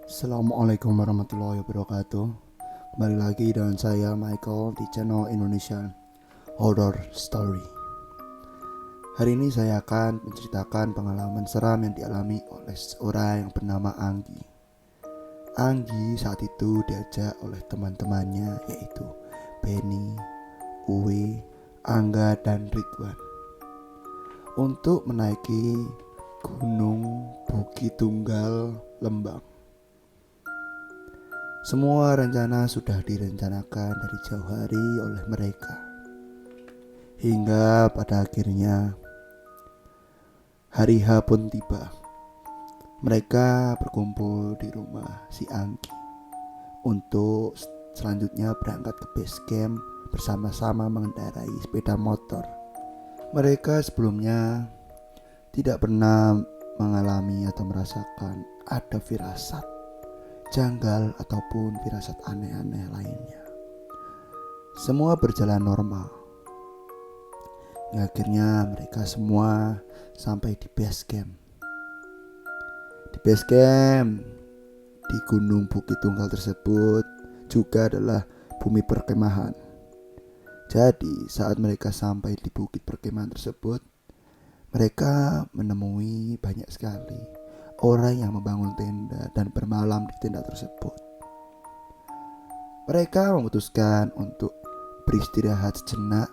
Assalamualaikum warahmatullahi wabarakatuh. Kembali lagi dengan saya Michael di channel Indonesia Horror Story. Hari ini saya akan menceritakan pengalaman seram yang dialami oleh seorang yang bernama Anggi. Anggi saat itu diajak oleh teman-temannya, yaitu Benny, Uwe, Angga, dan Ridwan, untuk menaiki Gunung Bukit Tunggal Lembang. Semua rencana sudah direncanakan dari jauh hari oleh mereka. Hingga pada akhirnya hari H pun tiba. Mereka berkumpul di rumah si Anggi untuk selanjutnya berangkat ke base camp bersama-sama mengendarai sepeda motor. Mereka sebelumnya tidak pernah mengalami atau merasakan ada firasat janggal ataupun firasat aneh-aneh lainnya. Semua berjalan normal. Akhirnya mereka semua sampai di base camp. Di base camp di Gunung Bukit Tunggal tersebut juga adalah bumi perkemahan. Jadi saat mereka sampai di bukit perkemahan tersebut, mereka menemui banyak sekali orang yang membangun tenda dan bermalam di tenda tersebut. Mereka memutuskan untuk beristirahat sejenak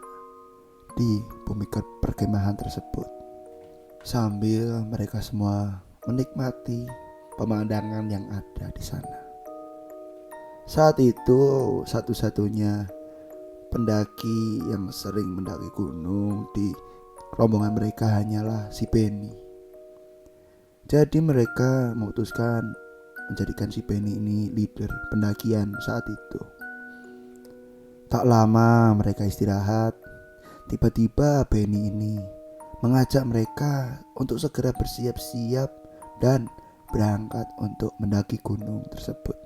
di bumi perkemahan tersebut, sambil mereka semua menikmati pemandangan yang ada di sana. Saat itu satu-satunya pendaki yang sering mendaki gunung di rombongan mereka hanyalah si Benny. Jadi mereka memutuskan menjadikan si Benny ini leader pendakian saat itu. Tak lama mereka istirahat, tiba-tiba Benny ini mengajak mereka untuk segera bersiap-siap dan berangkat untuk mendaki gunung tersebut.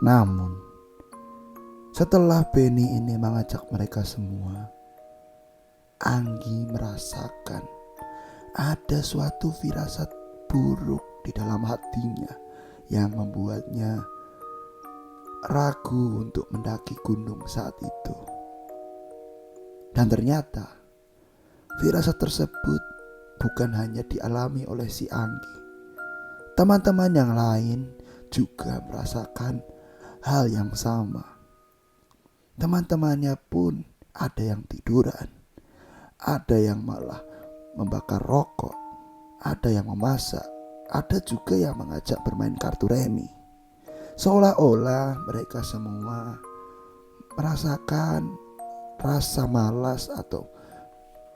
Namun setelah Benny ini mengajak mereka semua, Anggi merasakan ada suatu firasat buruk di dalam hatinya yang membuatnya ragu untuk mendaki gunung saat itu. Dan ternyata firasat tersebut bukan hanya dialami oleh si Anggi. Teman-teman yang lain juga merasakan hal yang sama. Teman-temannya pun ada yang tiduran, ada yang malah membakar rokok, ada yang memasak, ada juga yang mengajak bermain kartu remi. Seolah-olah mereka semua merasakan rasa malas atau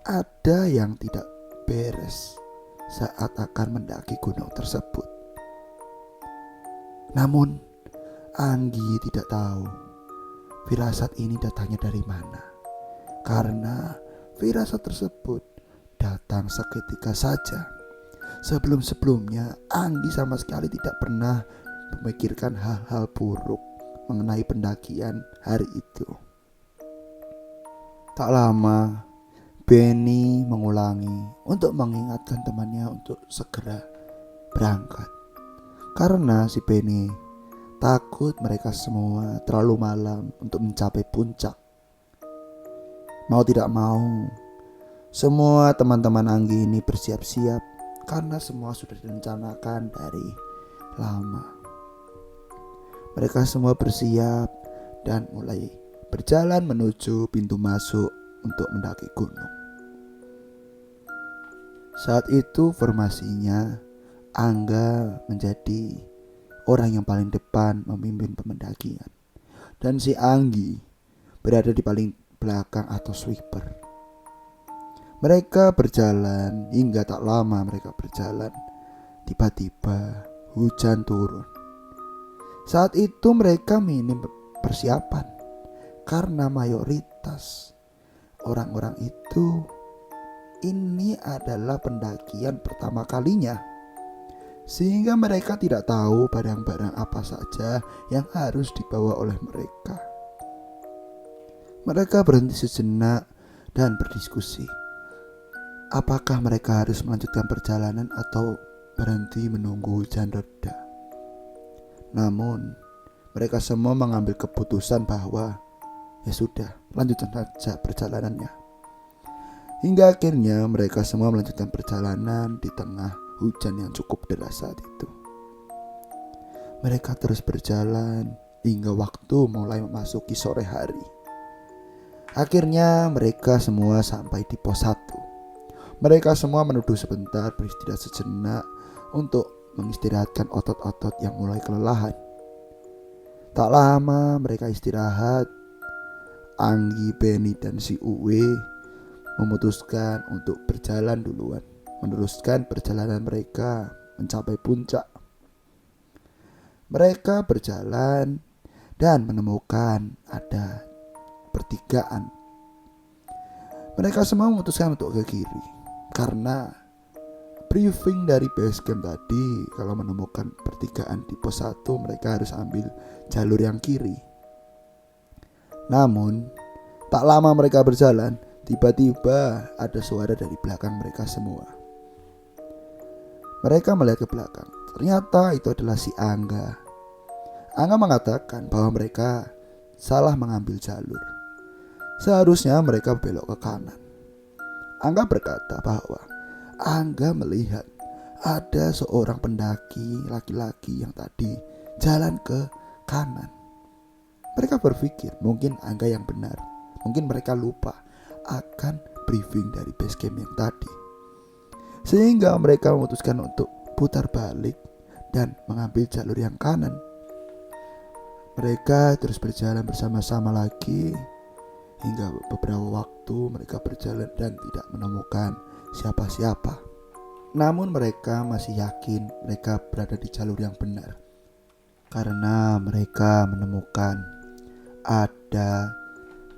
ada yang tidak beres saat akan mendaki gunung tersebut. Namun Anggi tidak tahu firasat ini datangnya dari mana, karena firasat tersebut datang seketika saja. Sebelum-sebelumnya Anggi sama sekali tidak pernah memikirkan hal-hal buruk mengenai pendakian hari itu. Tak lama Benny mengulangi untuk mengingatkan temannya untuk segera berangkat, karena si Benny takut mereka semua terlalu malam untuk mencapai puncak. Mau tidak mau, semua teman-teman Anggi ini bersiap-siap karena semua sudah direncanakan dari lama. Mereka semua bersiap dan mulai berjalan menuju pintu masuk untuk mendaki gunung. Saat itu formasinya Angga menjadi orang yang paling depan memimpin pendakian, dan si Anggi berada di paling belakang atau sweeper. Mereka berjalan hingga tak lama mereka berjalan, tiba-tiba hujan turun. Saat itu mereka minim persiapan karena mayoritas orang-orang itu ini adalah pendakian pertama kalinya, sehingga mereka tidak tahu barang-barang apa saja yang harus dibawa oleh mereka. Mereka berhenti sejenak dan berdiskusi. Apakah mereka harus melanjutkan perjalanan atau berhenti menunggu hujan reda? Namun mereka semua mengambil keputusan bahwa ya sudah, lanjutkan saja perjalanannya. Hingga akhirnya mereka semua melanjutkan perjalanan di tengah hujan yang cukup deras saat itu. Mereka terus berjalan hingga waktu mulai memasuki sore hari. Akhirnya mereka semua sampai di pos 1. Mereka semua menunduk sebentar, beristirahat sejenak untuk mengistirahatkan otot-otot yang mulai kelelahan. Tak lama mereka istirahat. Anggi, Benny, dan si Uwe memutuskan untuk berjalan duluan, meneruskan perjalanan mereka mencapai puncak. Mereka berjalan dan menemukan ada pertigaan. Mereka semua memutuskan untuk ke kiri karena briefing dari base camp tadi, kalau menemukan pertigaan di pos 1 mereka harus ambil jalur yang kiri. Namun tak lama mereka berjalan, tiba-tiba ada suara dari belakang mereka semua. Mereka melihat ke belakang. Ternyata itu adalah si Angga. Angga mengatakan bahwa mereka salah mengambil jalur. Seharusnya mereka belok ke kanan. Angga berkata bahwa Angga melihat ada seorang pendaki laki-laki yang tadi jalan ke kanan. Mereka berpikir mungkin Angga yang benar. Mungkin mereka lupa akan briefing dari base camp yang tadi. Sehingga mereka memutuskan untuk putar balik dan mengambil jalur yang kanan. Mereka terus berjalan bersama-sama lagi hingga beberapa waktu mereka berjalan dan tidak menemukan siapa-siapa. Namun mereka masih yakin mereka berada di jalur yang benar karena mereka menemukan ada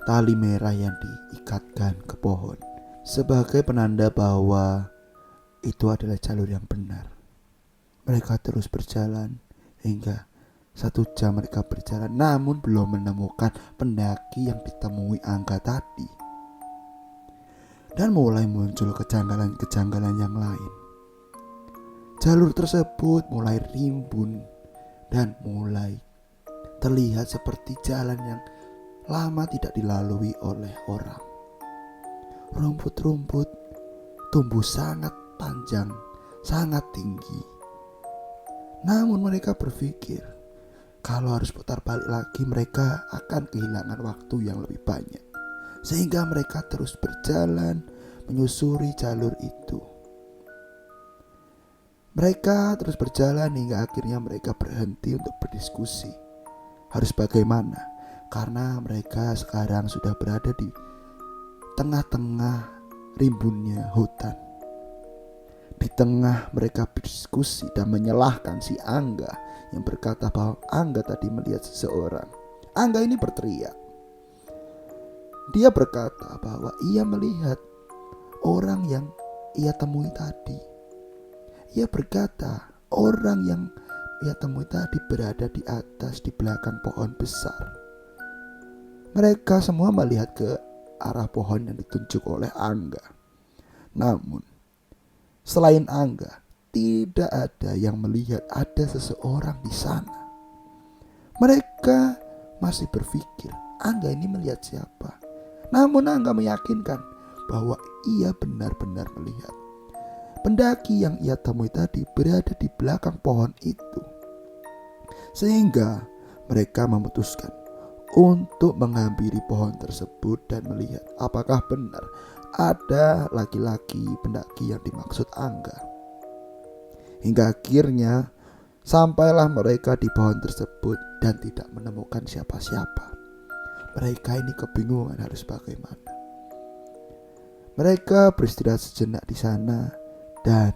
tali merah yang diikatkan ke pohon sebagai penanda bahwa itu adalah jalur yang benar. Mereka terus berjalan hingga 1 jam mereka berjalan, namun belum menemukan pendaki yang ditemui Angga tadi. Dan mulai muncul kejanggalan-kejanggalan yang lain. Jalur tersebut mulai rimbun dan mulai terlihat seperti jalan yang lama tidak dilalui oleh orang. Rumput-rumput tumbuh sangat panjang, sangat tinggi. Namun mereka berpikir kalau harus putar balik lagi mereka akan kehilangan waktu yang lebih banyak. Sehingga mereka terus berjalan menyusuri jalur itu. Mereka terus berjalan hingga akhirnya mereka berhenti untuk berdiskusi. Harus bagaimana? Karena mereka sekarang sudah berada di tengah-tengah rimbunnya hutan. Di tengah mereka berdiskusi dan menyalahkan si Angga yang berkata bahwa Angga tadi melihat seseorang. Angga ini berteriak. Dia berkata bahwa ia melihat orang yang ia temui tadi. Ia berkata orang yang ia temui tadi berada di atas, di belakang pohon besar. Mereka semua melihat ke arah pohon yang ditunjuk oleh Angga. Namun selain Angga, tidak ada yang melihat ada seseorang di sana. Mereka masih berpikir Angga ini melihat siapa. Namun Angga meyakinkan bahwa ia benar-benar melihat pendaki yang ia temui tadi berada di belakang pohon itu. Sehingga mereka memutuskan untuk menghampiri pohon tersebut dan melihat apakah benar ada laki-laki pendaki yang dimaksud Angga. Hingga akhirnya sampailah mereka di pohon tersebut dan tidak menemukan siapa-siapa. Mereka ini kebingungan harus bagaimana. Mereka beristirahat sejenak di sana dan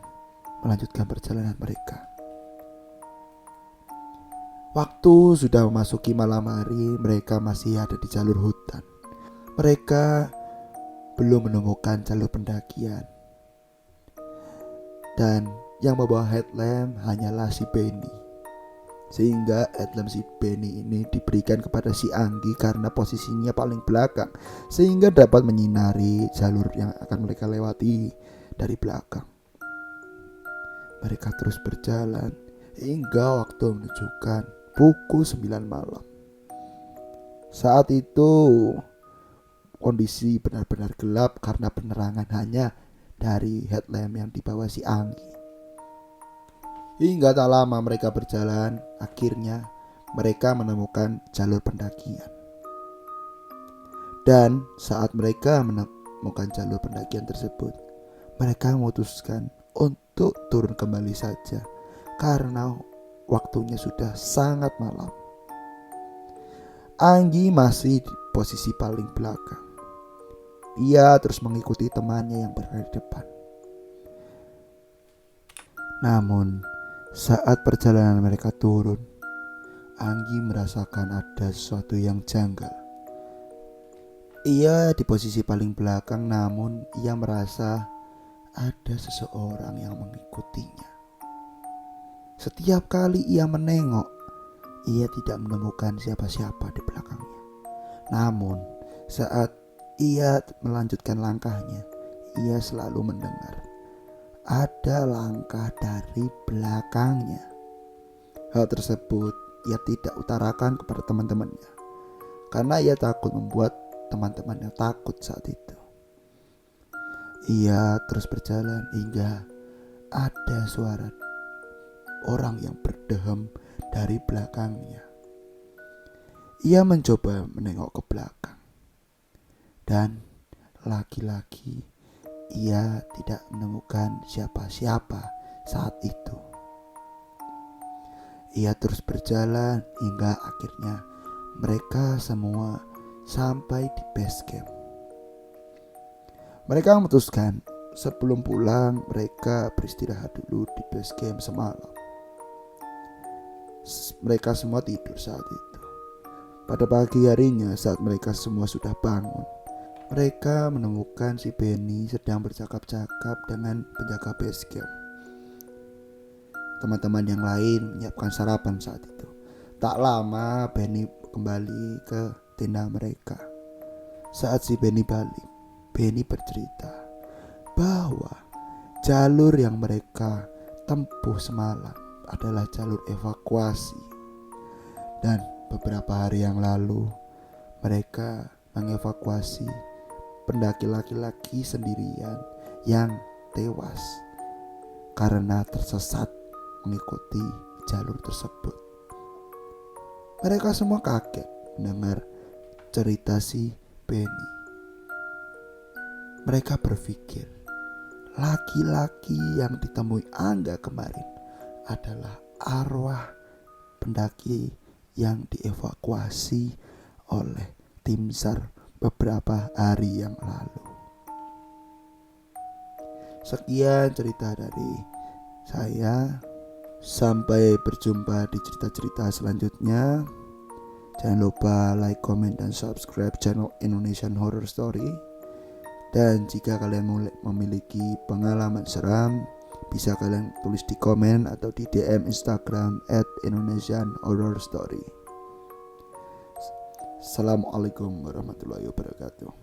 melanjutkan perjalanan mereka. Waktu sudah memasuki malam hari, mereka masih ada di jalur hutan. Mereka belum menemukan jalur pendakian. Dan yang membawa headlamp hanyalah si Benny. Sehingga headlamp si Benny ini diberikan kepada si Anggi karena posisinya paling belakang, sehingga dapat menyinari jalur yang akan mereka lewati dari belakang. Mereka terus berjalan hingga waktu menunjukkan pukul 9 malam. Saat itu kondisi benar-benar gelap karena penerangan hanya dari headlamp yang dibawa si Anggi. Hingga tak lama mereka berjalan, akhirnya mereka menemukan jalur pendakian. Dan saat mereka menemukan jalur pendakian tersebut, mereka memutuskan untuk turun kembali saja karena waktunya sudah sangat malam. Anggi masih di posisi paling belakang. Ia terus mengikuti temannya yang berada di depan. Namun saat perjalanan mereka turun, Anggi merasakan ada sesuatu yang janggal. Ia di posisi paling belakang, namun ia merasa ada seseorang yang mengikutinya. Setiap kali ia menengok, ia tidak menemukan siapa-siapa di belakangnya. Namun saat ia melanjutkan langkahnya, ia selalu mendengar ada langkah dari belakangnya. Hal tersebut ia tidak utarakan kepada teman-temannya karena ia takut membuat teman-temannya takut saat itu. Ia terus berjalan hingga ada suara orang yang berdehem dari belakangnya. Ia mencoba menengok ke belakang dan lagi-lagi ia tidak menemukan siapa-siapa saat itu. Ia terus berjalan hingga akhirnya mereka semua sampai di base camp. Mereka memutuskan sebelum pulang mereka beristirahat dulu di base camp semalam. Mereka semua tidur saat itu. Pada pagi harinya saat mereka semua sudah bangun, mereka menemukan si Benny sedang bercakap-cakap dengan penjaga base camp. Teman-teman yang lain menyiapkan sarapan saat itu. Tak lama Benny kembali ke tenda mereka. Saat si Benny balik, Benny bercerita bahwa jalur yang mereka tempuh semalam adalah jalur evakuasi. Dan beberapa hari yang lalu mereka mengevakuasi pendaki laki-laki sendirian yang tewas karena tersesat mengikuti jalur tersebut. Mereka semua kaget mendengar cerita si Benny. Mereka berpikir laki-laki yang ditemui Angga kemarin adalah arwah pendaki yang dievakuasi oleh tim SAR beberapa hari yang lalu. Sekian cerita dari saya. Sampai berjumpa di cerita-cerita selanjutnya. Jangan lupa like, comment, dan subscribe channel Indonesian Horror Story. Dan jika kalian memiliki pengalaman seram, bisa kalian tulis di komen atau di DM Instagram @IndonesianHorrorStory. Assalamualaikum warahmatullahi wabarakatuh.